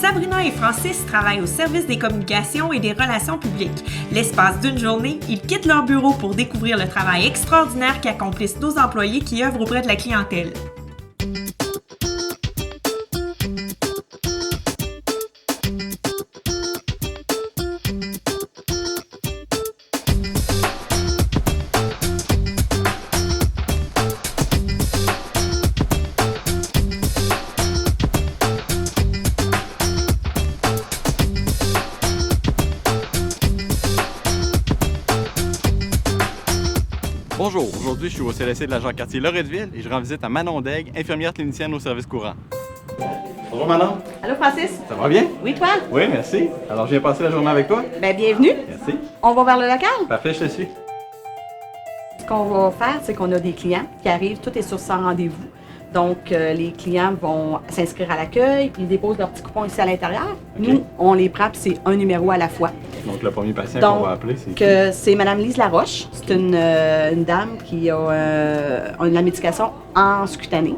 Sabrina et Francis travaillent au service des communications et des relations publiques. L'espace d'une journée, ils quittent leur bureau pour découvrir le travail extraordinaire qu'accomplissent nos employés qui œuvrent auprès de la clientèle. Bonjour, aujourd'hui je suis au CLSC de l'agent quartier Loretteville et je rends visite à Manon Daigle, infirmière clinicienne au service courant. Bonjour Manon. Allô Francis? Ça va bien? Oui, toi? Oui, merci. Alors je viens passer la journée avec toi. Ben bienvenue. Merci. On va vers le local? Parfait, je te suis. Ce qu'on va faire, c'est qu'on a des clients qui arrivent, tout est sur sans rendez-vous. Donc, les clients vont s'inscrire à l'accueil, puis ils déposent leur petit coupon ici à l'intérieur. OK. Nous, on les prend, puis c'est un numéro à la fois. Donc le premier patient Donc, qu'on va appeler, c'est qui? c'est Mme Lise Laroche. C'est une dame qui a de la médication en cutanée.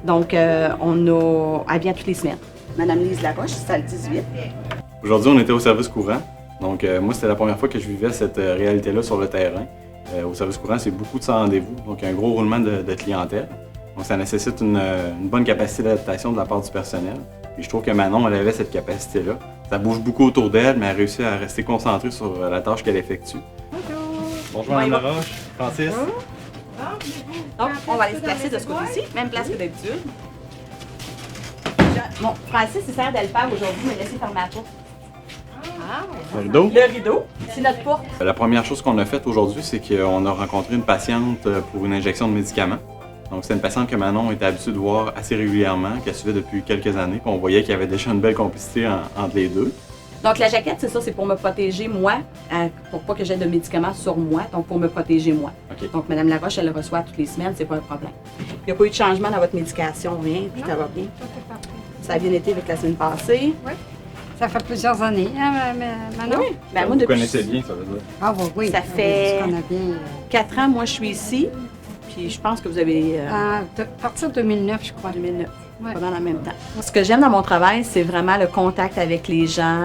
Donc, elle vient toutes les semaines. Mme Lise Laroche, salle 18. Aujourd'hui, on était au service courant. Donc moi, c'était la première fois que je vivais cette réalité-là sur le terrain. Au service courant, c'est beaucoup de sans rendez-vous, donc un gros roulement de clientèle. Donc ça nécessite une bonne capacité d'adaptation de la part du personnel. Puis je trouve que Manon, elle avait cette capacité-là. Ça bouge beaucoup autour d'elle, mais elle réussit à rester concentrée sur la tâche qu'elle effectue. Bonjour Mme Laroche, Francis. Donc, on va aller se placer de ce côté-ci, même place que d'habitude. Bon, Francis, il sert d'Alpha aujourd'hui, mais laissez fermer la porte. Le rideau. Le rideau, c'est notre porte. La première chose qu'on a faite aujourd'hui, c'est qu'on a rencontré une patiente pour une injection de médicaments. Donc c'est une patiente que Manon était habituée de voir assez régulièrement, qu'elle suivait depuis quelques années. Puis on voyait qu'il y avait déjà une belle complicité entre les deux. Donc la jaquette, c'est ça, c'est pour me protéger moi, pour pas que j'aie de médicaments sur moi, donc pour me protéger moi. OK. Donc Mme Laroche, elle le reçoit toutes les semaines, c'est pas un problème. Il n'y a pas eu de changement dans votre médication, rien, puis ça va bien. Ça a bien été avec la semaine passée. Oui. Ça fait plusieurs années, hein, Manon? Oui. Ben, moi, Vous depuis connaissez bien, ça veut dire. Ah oui. Ça fait- On a bien... 4 ans, moi, je suis ici, puis je pense que vous avez... à partir de 2009, je crois. 2009. Ouais. Pas mal en même temps. Ce que j'aime dans mon travail, c'est vraiment le contact avec les gens,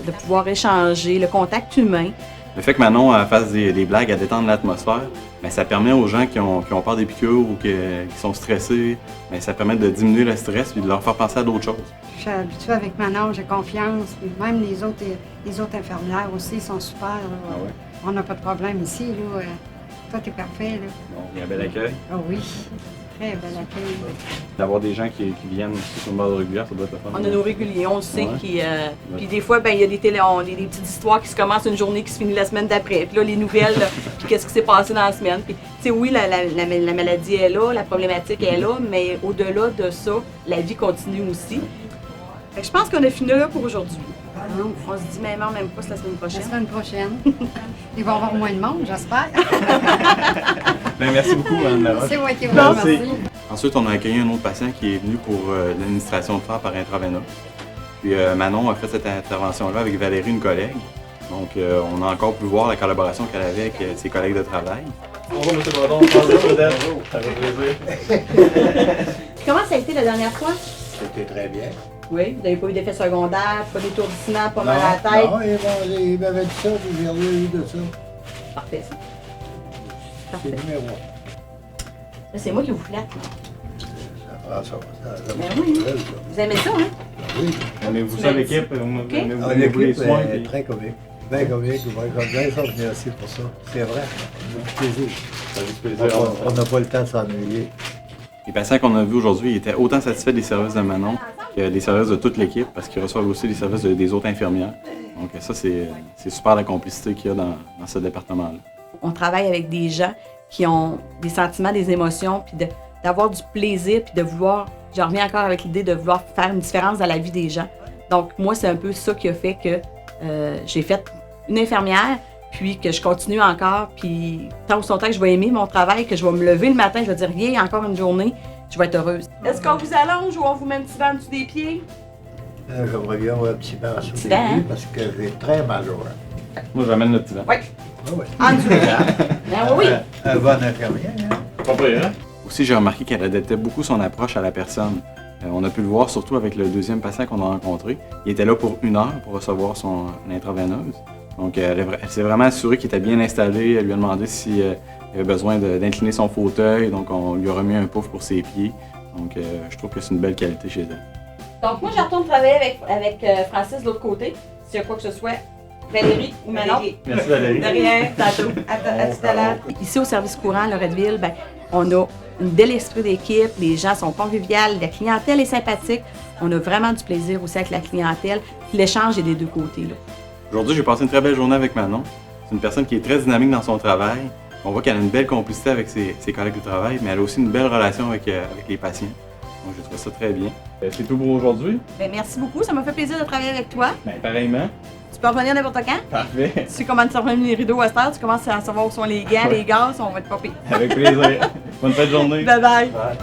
de pouvoir échanger, le contact humain. Le fait que Manon fasse des blagues à détendre l'atmosphère, ben, ça permet aux gens qui ont peur des piqûres ou qui sont stressés, ben, ça permet de diminuer le stress et de leur faire penser à d'autres choses. Je suis habituée avec Manon, j'ai confiance. Puis même les autres infirmières aussi sont super. Là. Ah ouais? On n'a pas de problème ici. Là. Toi, t'es parfait. Là. Bon, il y a un bel accueil. Ah oui. Très bel accueil. D'avoir des gens qui viennent ici sur une base régulière, ça doit être le fun. On a nos réguliers, on le sait. Ouais. Puis des fois, ben, il y a des des petites histoires qui se commencent une journée qui se finit la semaine d'après. Puis là, les nouvelles, là, puis qu'est-ce qui s'est passé dans la semaine. Puis, tu sais, oui, la maladie est là, la problématique est là, mais au-delà de ça, la vie continue aussi. Fait que je pense qu'on a fini là pour aujourd'hui. On se dit même pas, c'est la semaine La prochaine. semaine prochaine. Il va y avoir moins de monde, j'espère. Ben, merci beaucoup, Mme Laroche. C'est moi qui vous Merci. remercie. Ensuite, on a accueilli un autre patient qui est venu pour l'administration de fer par intraveineux. Puis Manon a fait cette intervention-là avec Valérie, une collègue. Donc, on a encore pu voir la collaboration qu'elle avait avec ses collègues de travail. Bonjour, M. Bredon. Bonjour, Odette. Ça fait plaisir. Comment ça a été la dernière fois? C'était très bien. Oui, vous n'avez pas eu d'effet secondaire, pas d'étourdissement, pas mal à la tête. Non, il m'avait dit ça, puis j'ai rien eu de ça. Parfait, ça. C'est Parfait. numéro 1. Là, c'est moi qui vous flatte. Ça prend ça. Ça Ben oui. Vous aimez ça, hein? Oui. Aimez-vous ça, l'équipe? Aimez-vous les L'équipe soins? est puis- très comique. Bien comique, bien ça, merci pour ça. C'est vrai. Ça fait plaisir. Ça fait du plaisir. On n'a pas le temps de s'ennuyer. Les patients qu'on a vus aujourd'hui étaient autant satisfaits des services de Manon que des services de toute l'équipe parce qu'ils reçoivent aussi les services des autres infirmières. Donc ça, c'est super la complicité qu'il y a dans ce département-là. On travaille avec des gens qui ont des sentiments, des émotions, puis d'avoir du plaisir, puis de vouloir, je reviens encore avec l'idée de vouloir faire une différence dans la vie des gens. Donc moi, c'est un peu ça qui a fait que j'ai fait une infirmière, puis que je continue encore, puis tant ou son temps que je vais aimer mon travail, que je vais me lever le matin, je vais dire « Yeah, encore une journée », je vais être heureuse. Est-ce qu'on vous allonge ou on vous met un petit vent en dessous des pieds? J'aimerais bien avoir un petit bain sous Petit les bain, pieds hein? parce que j'ai très mal au rein. Moi, j'amène le petit vent. Oui, Ah oui. en dessous des pieds. Ben oui. Un bon infirmier, hein? Pas pire, hein? Aussi, j'ai remarqué qu'elle adaptait beaucoup son approche à la personne. On a pu le voir surtout avec le deuxième patient qu'on a rencontré. Il était là pour 1 heure pour recevoir son intraveineuse. Donc, elle s'est vraiment assurée qu'il était bien installé. Elle lui a demandé s'il avait besoin d'incliner son fauteuil. Donc, on lui a remis un pouf pour ses pieds. Donc, je trouve que c'est une belle qualité chez elle. Donc, moi, je retourne travailler avec Francis de l'autre côté. S'il y a quoi que ce soit, Valérie ou Manon. Merci Valérie. De rien, tantôt. À tout à l'heure. Ici, au service courant, Loretteville, ben, on a un bel esprit d'équipe. Les gens sont conviviales. La clientèle est sympathique. On a vraiment du plaisir aussi avec la clientèle. Puis l'échange est des deux côtés, là. Aujourd'hui, j'ai passé une très belle journée avec Manon. C'est une personne qui est très dynamique dans son travail. On voit qu'elle a une belle complicité avec ses collègues de travail, mais elle a aussi une belle relation avec les patients. Donc, je trouve ça très bien. C'est tout pour aujourd'hui. Ben, merci beaucoup. Ça m'a fait plaisir de travailler avec toi. Ben, pareillement. Tu peux revenir n'importe quand. Parfait. Tu sais comment tu reviens les rideaux à cette heure. Tu commences à savoir où sont les gants, les gaz. On va être pas pire. Avec plaisir. Bonne fin de journée. Bye bye. Bye.